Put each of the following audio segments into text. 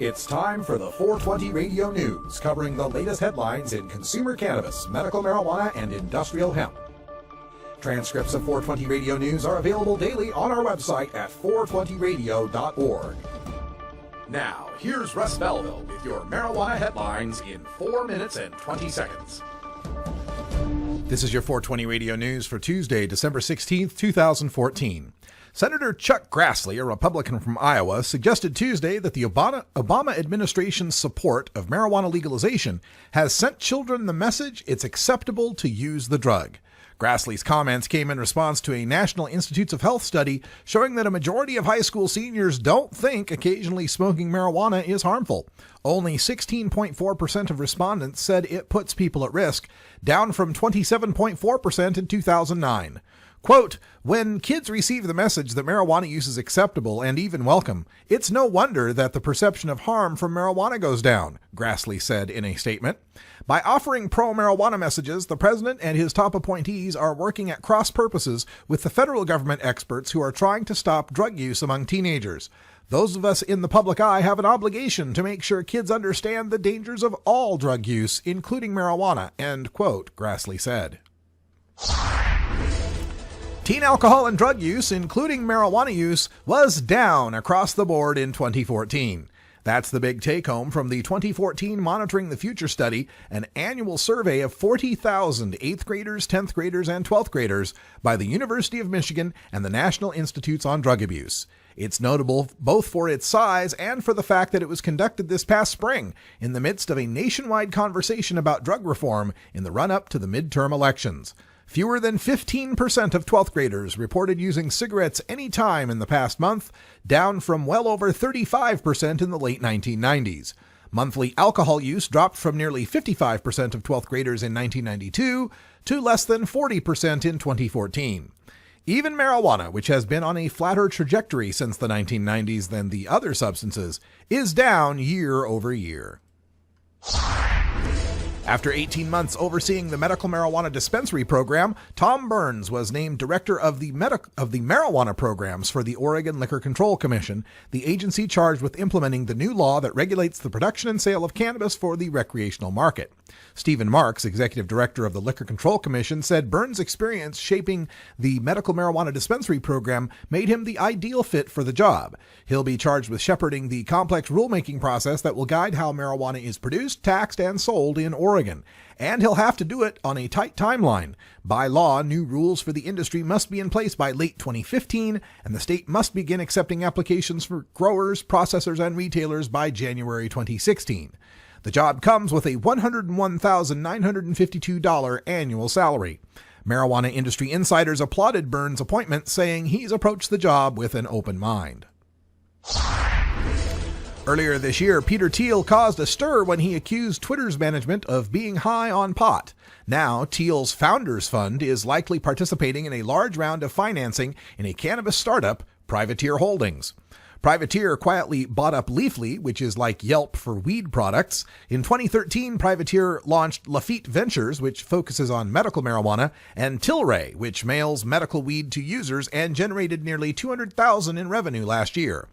It's time for the 420 Radio News, covering the latest headlines in consumer cannabis, medical marijuana, and industrial hemp. Transcripts of 420 Radio News are available daily on our website at 420radio.org. Now, here's Russ Belville with your marijuana headlines in 4 minutes and 20 seconds. This is your 420 Radio News for Tuesday, December 16th, 2014. Senator Chuck Grassley, a Republican from Iowa, suggested Tuesday that the Obama administration's support of marijuana legalization has sent children the message it's acceptable to use the drug. Grassley's comments came in response to a National Institutes of Health study showing that a majority of high school seniors don't think occasionally smoking marijuana is harmful. Only 16.4% of respondents said it puts people at risk, down from 27.4% in 2009. Quote, when kids receive the message that marijuana use is acceptable and even welcome, it's no wonder that the perception of harm from marijuana goes down, Grassley said in a statement. By offering pro-marijuana messages, the president and his top appointees are working at cross purposes with the federal government experts who are trying to stop drug use among teenagers. Those of us in the public eye have an obligation to make sure kids understand the dangers of all drug use, including marijuana, end quote, Grassley said. Teen alcohol and drug use, including marijuana use, was down across the board in 2014. That's the big take-home from the 2014 Monitoring the Future study, an annual survey of 40,000 8th graders, 10th graders, and 12th graders by the University of Michigan and the National Institutes on Drug Abuse. It's notable both for its size and for the fact that it was conducted this past spring in the midst of a nationwide conversation about drug reform in the run-up to the midterm elections. Fewer than 15% of 12th graders reported using cigarettes any time in the past month, down from well over 35% in the late 1990s. Monthly alcohol use dropped from nearly 55% of 12th graders in 1992 to less than 40% in 2014. Even marijuana, which has been on a flatter trajectory since the 1990s than the other substances, is down year over year. After 18 months overseeing the medical marijuana dispensary program, Tom Burns was named director of the marijuana programs for the Oregon Liquor Control Commission, the agency charged with implementing the new law that regulates the production and sale of cannabis for the recreational market. Stephen Marks, executive director of the Liquor Control Commission, said Burns' experience shaping the medical marijuana dispensary program made him the ideal fit for the job. He'll be charged with shepherding the complex rulemaking process that will guide how marijuana is produced, taxed, and sold in Oregon. And he'll have to do it on a tight timeline. By law, new rules for the industry must be in place by late 2015, and the state must begin accepting applications for growers, processors, and retailers by January 2016. The job comes with a $101,952 annual salary. Marijuana industry insiders applauded Burns' appointment, saying he's approached the job with an open mind. Earlier this year, Peter Thiel caused a stir when he accused Twitter's management of being high on pot. Now, Thiel's Founders Fund is likely participating in a large round of financing in a cannabis startup, Privateer Holdings. Privateer quietly bought up Leafly, which is like Yelp for weed products. In 2013, Privateer launched Lafitte Ventures, which focuses on medical marijuana, and Tilray, which mails medical weed to users and generated nearly $200,000 in revenue last year.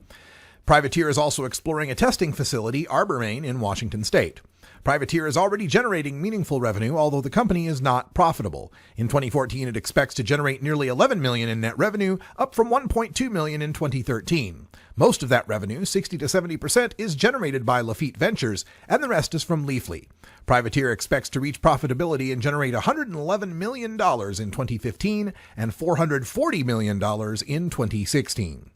Privateer is also exploring a testing facility, Arbormain, in Washington state. Privateer is already generating meaningful revenue, although the company is not profitable. In 2014, it expects to generate nearly $11 million in net revenue, up from $1.2 million in 2013. Most of that revenue, 60 to 70%, is generated by Lafitte Ventures, and the rest is from Leafly. Privateer expects to reach profitability and generate $111 million in 2015 and $440 million in 2016.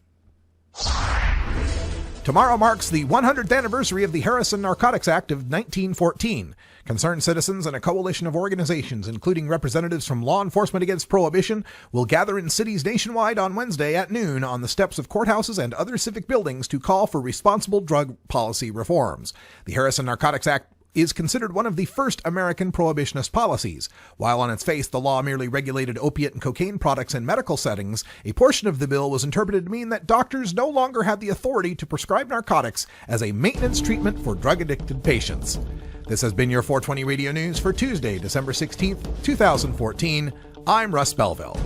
Tomorrow marks the 100th anniversary of the Harrison Narcotics Act of 1914. Concerned citizens and a coalition of organizations, including representatives from Law Enforcement Against Prohibition, will gather in cities nationwide on Wednesday at noon on the steps of courthouses and other civic buildings to call for responsible drug policy reforms. The Harrison Narcotics Act is considered one of the first American prohibitionist policies. While on its face the law merely regulated opiate and cocaine products in medical settings, a portion of the bill was interpreted to mean that doctors no longer had the authority to prescribe narcotics as a maintenance treatment for drug-addicted patients. This has been your 420 Radio News for Tuesday, December 16th, 2014. I'm Russ Belville.